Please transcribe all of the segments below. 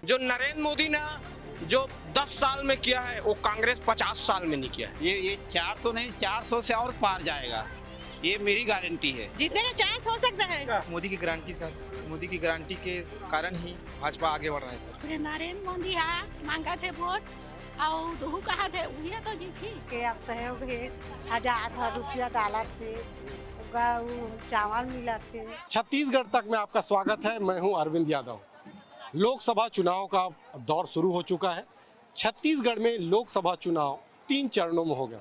जो नरेंद्र मोदी ने जो 10 साल में किया है वो कांग्रेस 50 साल में नहीं किया है। ये 400 नहीं, 400 से और पार जाएगा, ये मेरी गारंटी है। जीतने का चांस हो सकता है। मोदी की गारंटी सर, मोदी की गारंटी के कारण ही भाजपा आगे बढ़ रहा है सर। नरेंद्र मोदी मांगा थे वोट और दहू कहा थे वही तो जीती के आप सहयोग है, 1000 रुपया डाला थे, चावल मिला थे। छत्तीसगढ़ तक में आपका स्वागत है। मैं हूं अरविंद यादव। लोकसभा चुनाव का दौर शुरू हो चुका है। छत्तीसगढ़ में लोकसभा चुनाव 3 चरणों में होगा।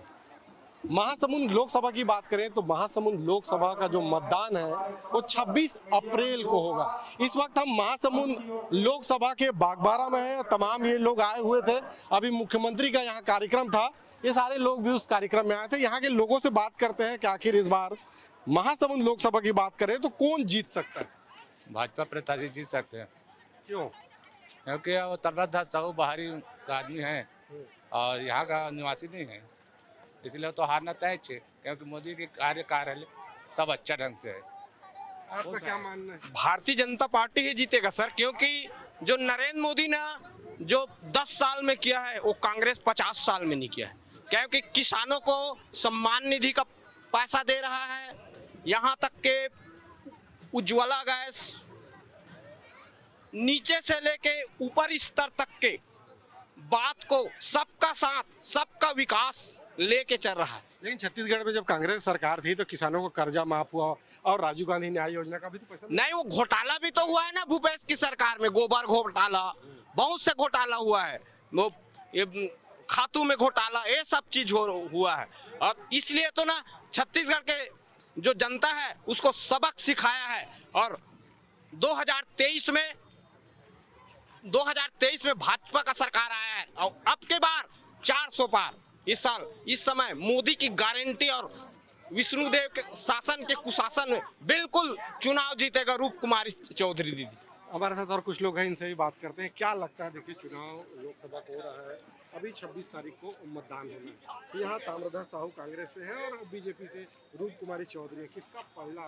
महासमुंद लोकसभा की बात करें तो महासमुंद लोकसभा का जो मतदान है वो 26 अप्रैल को होगा। इस वक्त हम महासमुंद लोकसभा के बागबारा में हैं। तमाम ये लोग आए हुए थे। अभी मुख्यमंत्री का यहाँ कार्यक्रम था, ये सारे लोग भी उस कार्यक्रम में आए थे। यहाँ के लोगों से बात करते हैं कि आखिर इस बार महासमुंद लोकसभा की बात करें तो कौन जीत सकता है। भाजपा प्रत्याशी जीत सकते हैं। क्यों? क्योंकि वो तलत साहू बाहरी का आदमी है और यहाँ का निवासी नहीं है, इसलिए तो हारना तय है। क्योंकि मोदी के कार्य सब अच्छा ढंग से है। आपका क्या मानना है? भारतीय जनता पार्टी ही जीतेगा सर, क्योंकि जो नरेंद्र मोदी ने जो 10 साल में किया है वो कांग्रेस 50 साल में नहीं किया है। क्योंकि किसानों को सम्मान निधि का पैसा दे रहा है, यहाँ तक के उज्ज्वला गैस नीचे से लेके ऊपर स्तर तक के बात को सबका साथ सबका विकास लेके चल रहा है। लेकिन छत्तीसगढ़ में जब कांग्रेस सरकार थी तो किसानों को कर्जा माफ हुआ और राजीव गांधी न्याय योजना का भी तो पैसा नहीं, वो घोटाला भी तो हुआ है ना भूपेश की सरकार में। गोबर घोटाला, बहुत से घोटाला हुआ है, वो ये खातू में घोटाला, ये सब चीज हुआ है। और इसलिए तो ना छत्तीसगढ़ के जो जनता है उसको सबक सिखाया है। और 2023 में भाजपा का सरकार आया है और अब के बार 400 पार। इस समय मोदी की गारंटी और विष्णुदेव के शासन के कुशासन में बिल्कुल चुनाव जीतेगा रूप कुमारी चौधरी दीदी। हमारे साथ और कुछ लोग हैं, इनसे भी बात करते हैं। क्या लगता है? देखिए, चुनाव लोकसभा को हो रहा है, अभी 26 तारीख को मतदान होना है। यहाँ ताम्रध्वज साहू कांग्रेस से है और बीजेपी से रूप कुमारी चौधरी है। किसका पलड़ा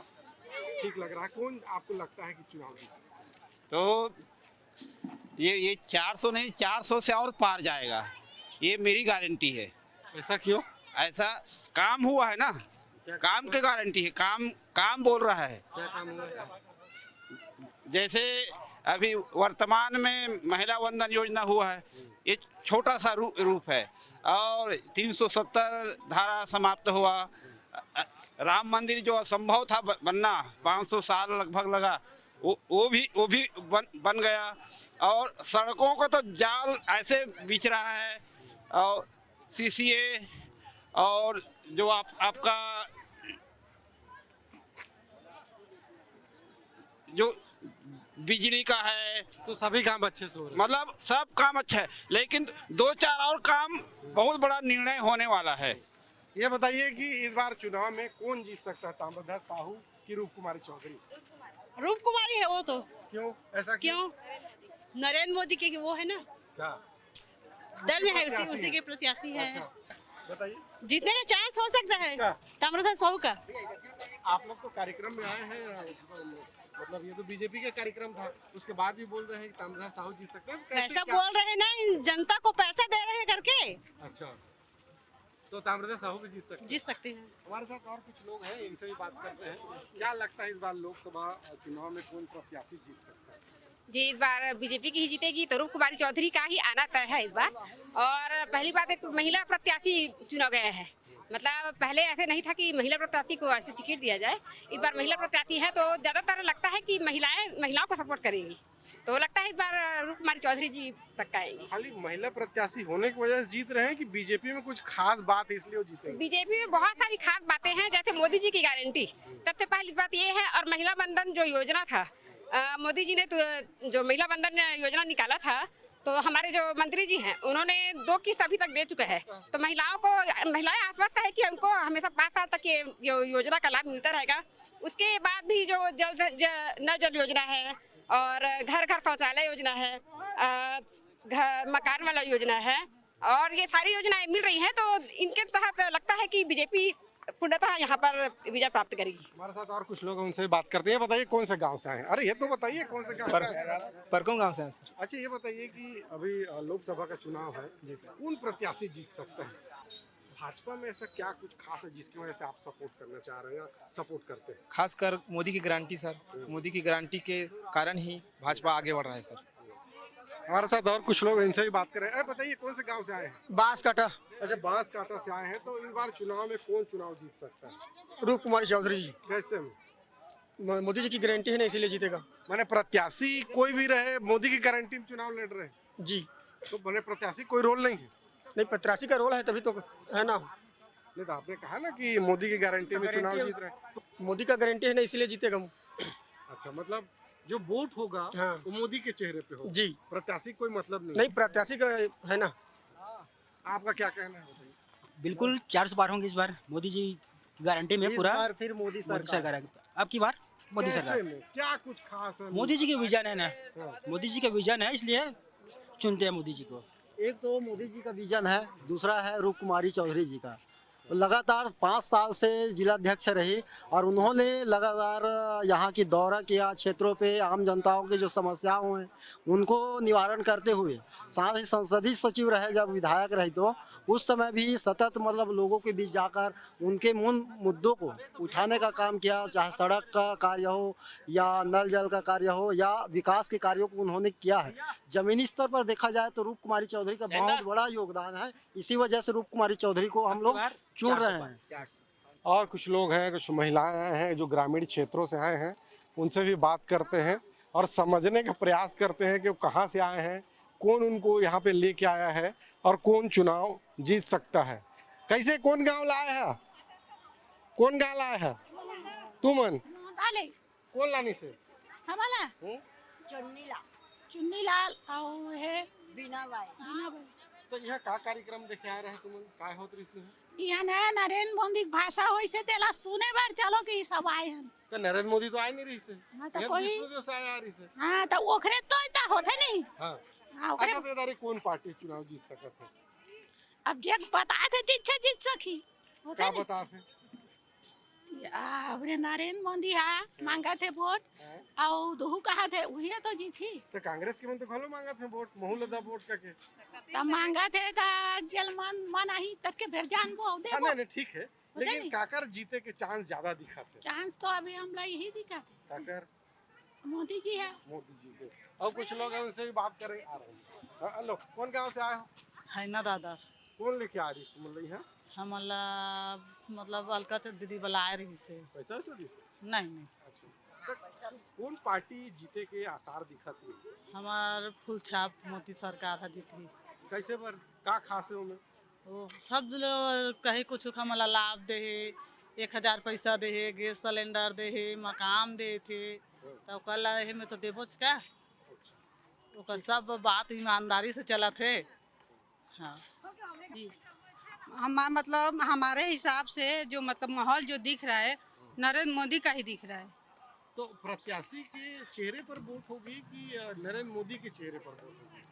ठीक लग रहा है? कौन आपको लगता है कि चुनाव जीतेगा? तो ये 400 नहीं, 400 से और पार जाएगा, ये मेरी गारंटी है। ऐसा क्यों? ऐसा काम हुआ है ना, काम की गारंटी है। काम बोल रहा है। क्या काम हुआ है? जैसे अभी वर्तमान में महिला वंदन योजना हुआ है, ये छोटा सा रूप है। और 370 धारा समाप्त हुआ। राम मंदिर जो असंभव था बनना, 500 साल लगभग लगा, वो भी बन गया। और सड़कों का तो जाल ऐसे बिछ रहा है। और सीसीए और जो आपका जो बिजली का है, तो सभी काम अच्छे से हो रहे हैं। मतलब सब काम अच्छा है, लेकिन 2-4 और काम बहुत बड़ा निर्णय होने वाला है। ये बताइए कि इस बार चुनाव में कौन जीत सकता है, ताम्रध्वज साहू की रूप कुमारी चौधरी? रूप कुमारी है वो तो। क्यों? ऐसा क्यों? नरेंद्र मोदी के वो है ना, क्या दल में है, उसी के प्रत्याशी है। अच्छा, बताइए। जीतने का चांस हो सकता है क्या? ताम्रध्वज साहू का। आप लोग तो कार्यक्रम में आए हैं, मतलब ये तो बीजेपी का कार्यक्रम था, उसके बाद भी बोल रहे हैं कि ताम्रध्वज साहू जीत सकते हैं। पैसा बोल रहे हैं ना, जनता को पैसा दे रहे हैं करके। अच्छा, तो ताम्रध्वज साहू भी जीत सकते हैं। हैं। हमारे साथ और कुछ लोग हैं, इनसे भी बात करते हैं। क्या लगता है इस बार लोकसभा चुनाव में कौन प्रत्याशी जीत सकता है? जी, इस बार बीजेपी की ही जीतेगी, तो रूप कुमारी चौधरी का ही आना तय है इस बार। और पहली बात है तो महिला प्रत्याशी चुना गया है। मतलब पहले ऐसे नहीं था कि महिला प्रत्याशी को ऐसे टिकट दिया जाए। इस बार महिला प्रत्याशी है तो ज़्यादातर लगता है कि महिलाओं को सपोर्ट करेंगी, तो लगता है इस बार रूप कुमारी चौधरी जी पक्का आएंगी। खाली महिला प्रत्याशी होने की वजह से जीत रहे हैं कि बीजेपी में कुछ खास बात है इसलिए वो जीतेंगे? बीजेपी में बहुत सारी खास बातें हैं, जैसे मोदी जी की गारंटी। सबसे पहली बात ये है, और महिला बंधन जो योजना था, मोदी जी ने तो जो महिला बंधन योजना निकाला था, तो हमारे जो मंत्री जी हैं उन्होंने 2 किस्त अभी तक दे चुके हैं। तो महिलाएं आश्वस्त है कि उनको हमेशा 5 साल तक ये योजना का लाभ मिलता रहेगा। उसके बाद भी जो नल जल योजना है और घर घर शौचालय योजना है, मकान वाला योजना है, और ये सारी योजनाएं मिल रही हैं। तो इनके तहत लगता है कि बीजेपी पूर्णतः यहाँ पर विजय प्राप्त करेगी। हमारे साथ और कुछ लोग हैं, उनसे बात करते हैं। बताइए कौन से गांव से आए हैं? अरे ये तो बताइए कौन से गांव से आए हैं? परकों गांव से हैं सर। अच्छा ये बताइए कि अभी लोकसभा का चुनाव है जी सर, कौन प्रत्याशी जीत सकता है? भाजपा में ऐसा क्या कुछ खास है जिसकी वजह से आप सपोर्ट करना चाह रहे हैं या सपोर्ट करते हैं? खासकर मोदी की गारंटी सर, मोदी की गारंटी के कारण ही भाजपा आगे बढ़ रहा है सर। हमारे साथ और कुछ लोग, इनसे भी बात करें। अरे बताइए कौन से गांव से आए हैं? बांस काटा अच्छा बांसकाटा से आए हैं, तो इस बार चुनाव में कौन चुनाव जीत सकता है? रूप कुमार चौधरी जी, कैसे में? मोदी जी की गारंटी है ना, इसीलिए जीतेगा मैंने प्रत्याशी कोई भी रहे, मोदी की गारंटी में चुनाव लड़ रहे हैं जी। तो मैंने प्रत्याशी कोई रोल नहीं है? नहीं, प्रत्याशी का रोल है तभी तो है ना। नहीं तो आपने कहा ना कि मोदी की गारंटी में चुनाव जीत रहे हैं। मोदी का गारंटी है ना, इसीलिए जीतेगा हम। अच्छा मतलब जो वोट होगा हाँ। वो मोदी के चेहरे पे होगा जी। प्रत्याशी कोई मतलब नहीं, प्रत्याशी का है ना। आपका क्या कहना है बताइए? बिल्कुल 412 होंगे इस बार मोदी जी की गारंटी में। पूरा फिर मोदी सरकार है अब की बार मोदी कैसे सरकार। में? क्या कुछ खास है? मोदी जी के विजन है ना, हाँ। मोदी जी का विजन है इसलिए चुनते हैं मोदी जी को। एक तो मोदी जी का विजन है, दूसरा है रूप कुमारी चौधरी जी का। लगातार 5 साल से जिलाध्यक्ष रही और उन्होंने लगातार यहाँ की दौरा किया, क्षेत्रों पे आम जनताओं की जो समस्याओं हैं उनको निवारण करते हुए, साथ ही संसदीय सचिव रहे जब विधायक रहे तो उस समय भी सतत मतलब लोगों के बीच जाकर उनके मूल मुद्दों को उठाने का काम किया, चाहे सड़क का कार्य हो या नल जल का कार्य हो या विकास के कार्यों को उन्होंने किया है। जमीनी स्तर पर देखा जाए तो रूप कुमारी चौधरी का बहुत बड़ा योगदान है, इसी वजह से रूप कुमारी चौधरी को हम लोग चुन रहे हैं। और कुछ लोग हैं, कुछ महिलाएं आए हैं जो ग्रामीण क्षेत्रों से आए हैं, उनसे भी बात करते हैं और समझने का प्रयास करते हैं कि वो कहाँ से आए हैं, कौन उनको यहाँ पे लेके आया है और कौन चुनाव जीत सकता है। कैसे कौन गांव लाया है? कौन गांव लाया है? तुमन डाले कौन लानी से? हमारा चुन्नी लाल और है बिना बाई बिना भाई। तो यह का कार्यक्रम देखे आ रहे हैं तुमन? काय होत रही है? यहाँ ना नरेंद्र मोदी की भाषा होई से तेला सुने बार चलो कि सब आए हैं। तो नरेंद्र मोदी तो आए नहीं रही से। हाँ तो यह कोई दूसरे देश से आया आ रही से। हाँ तो ओखरे तो इतना होते नहीं। हाँ। हाँ ओखरे अच्छा बेदारी कौन पार्टी चुनाव जीत सकत है? अब जग बताए थे तीछे जीत सकी होते क्या नहीं। बता थे? अबरे नरेंद्र मोदी हाँ मांगा थे वोट और दोहू कहा थे वही तो जीती। तो कांग्रेस के मन तो घलो मांगा थे वोट, महू लदा वोट करके। तब मांगा थे ता जल मन ही तक के फिर जान वो दे नहीं नहीं ठीक है, लेकिन नहीं। काकर जीते के चांस ज्यादा दिखा थे। चांस तो अभी हम लोग यही दिखा थे काकर मोदी जी है। मोदी जी के। और कुछ लोग हैं उनसे भी बात करें आ रहे हैं। हेलो कौन गांव से आए हो? है ना दादा, कौन लेके आ रही तुम लोग यहाँ? हम मतलब अलका दीदी वाला आ रही से। पैसा वैसा दी? नहीं, अच्छा तो कौन पार्टी जीते के आसार दिखत है? हमार फुल छाप मोदी सरकार है जीती। कैसे पर का खास है उनमें? वो सब लोग कहे कुछ हमला लाभ दे, 1000 पैसा दे, गैस सिलेंडर दे, मकान दे थे, तो कल में तो देवो क्या ओकर सब बात ईमानदारी से चला थे। हाँ जी। हम मतलब हमारे हिसाब से जो मतलब माहौल जो दिख रहा है नरेंद्र मोदी का ही दिख रहा है। तो प्रत्याशी के चेहरे पर वोट होगी कि नरेंद्र मोदी के चेहरे पर वोट होगी?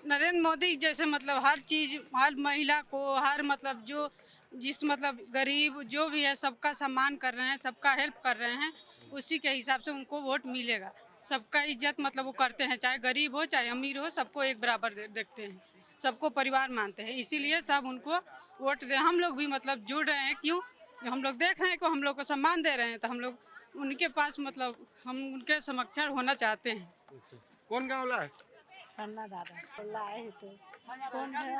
नरेंद्र मोदी जैसे मतलब हर चीज़, हर महिला को, हर मतलब जो जिस मतलब गरीब जो भी है सबका सम्मान कर रहे हैं, सबका हेल्प कर रहे हैं, उसी के हिसाब से उनको वोट मिलेगा। सबका इज्जत मतलब वो करते हैं, चाहे गरीब हो चाहे अमीर हो, सबको एक बराबर देखते हैं, सबको परिवार मानते हैं, इसीलिए सब उनको वोट दे। हम लोग भी मतलब जुड़ रहे हैं, क्यों हम लोग देख रहे हैं कि हम लोग को सम्मान दे रहे हैं, तो हम लोग उनके पास मतलब हम उनके समक्षण होना चाहते हैं। अच्छा। कौन गाँव ला है? दादा लाए ही तो कौन है?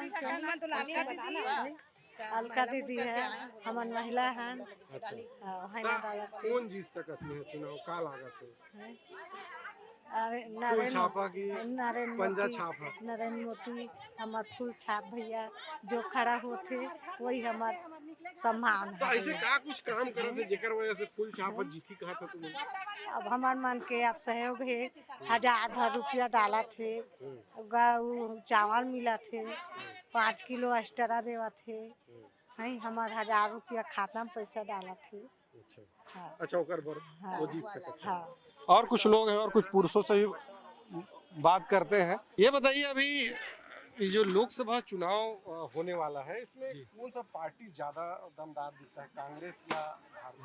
अलका दीदी है, हमार महिला है। अच्छा है ना दादा। कौन जीत सकत है चुनाव? का लागत है? अरे फूल छापा की नरेंद्र पंजा मोदी, छापा? नरेंद्र मोदी हमार फूल छाप भैया जो खड़ा होते वही हमार सम्मान तो है। ऐसे का कुछ काम करे थे जेकर वजह से फूल छापा जीती कहा था तुमने? अब हमार मन के आप सहयोग है, 1000 रुपया डाला थे, चावल मिला थे, 5 किलो एक्स्ट्रा देवा थे, है हमार 1000 रुपया खाता में पैसा डाला थे। अच्छा हाँ। अच्छा ओकर बर हाँ। वो जीत सकता है। हाँ। और कुछ लोग हैं और कुछ पुरुषों से भी बात करते हैं। ये बताइए अभी ये जो लोकसभा चुनाव होने वाला है, इसमें कौन सा पार्टी ज्यादा दमदार दिखता है, कांग्रेस या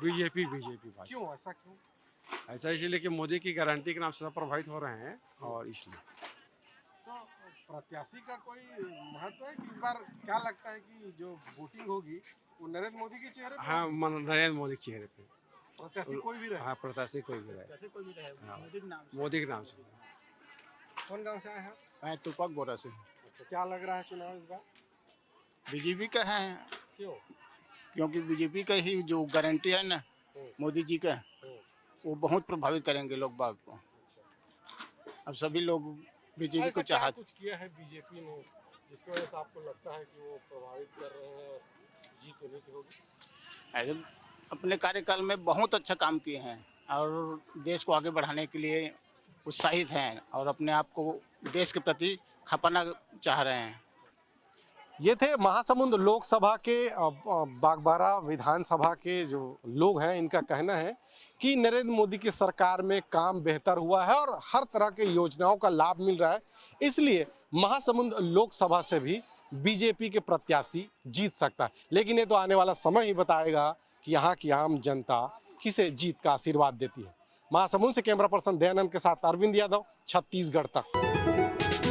बीजेपी भाजपा। क्यों, ऐसा क्यों? ऐसा इसलिए कि मोदी की गारंटी के नाम से सब प्रभावित हो रहे हैं और इसलिए। तो प्रत्याशी का कोई महत्व है कि इस बार क्या लगता है कि जो वोटिंग होगी वो नरेंद्र मोदी के चेहरे पे? हाँ, नरेंद्र मोदी के चेहरे पे। प्रत्याशी कोई भी रहे? हाँ, प्रत्याशी कोई भी रहे। हाँ, मोदी के नाम से। कौन गाँव से आए हैं? मैं तुपक बोरा से। अच्छा, क्या लग रहा है चुनाव इस बार? बीजेपी का है। क्यों? क्योंकि बीजेपी का ही जो गारंटी है ना मोदी जी का, वो बहुत प्रभावित करेंगे लोग बाग को। अब सभी लोग बीजेपी को चाहते। कुछ किया है बीजेपी ने जिसकी वजह से आपको लगता है कि वो प्रभावित कर रहे हैं, जीत उन्हीं की होगी? ऐसे अपने कार्यकाल में बहुत अच्छा काम किए हैं और देश को आगे बढ़ाने के लिए उत्साहित हैं और अपने आप को देश के प्रति खपाना चाह रहे हैं। ये थे महासमुंद लोकसभा के बागबारा विधानसभा के जो लोग हैं, इनका कहना है कि नरेंद्र मोदी की सरकार में काम बेहतर हुआ है और हर तरह के योजनाओं का लाभ मिल रहा है, इसलिए महासमुंद लोकसभा से भी बीजेपी के प्रत्याशी जीत सकता है। लेकिन ये तो आने वाला समय ही बताएगा कि यहाँ की आम जनता किसे जीत का आशीर्वाद देती है। महासमुंद से कैमरा पर्सन दयानंद के साथ अरविंद यादव, छत्तीसगढ़ तक।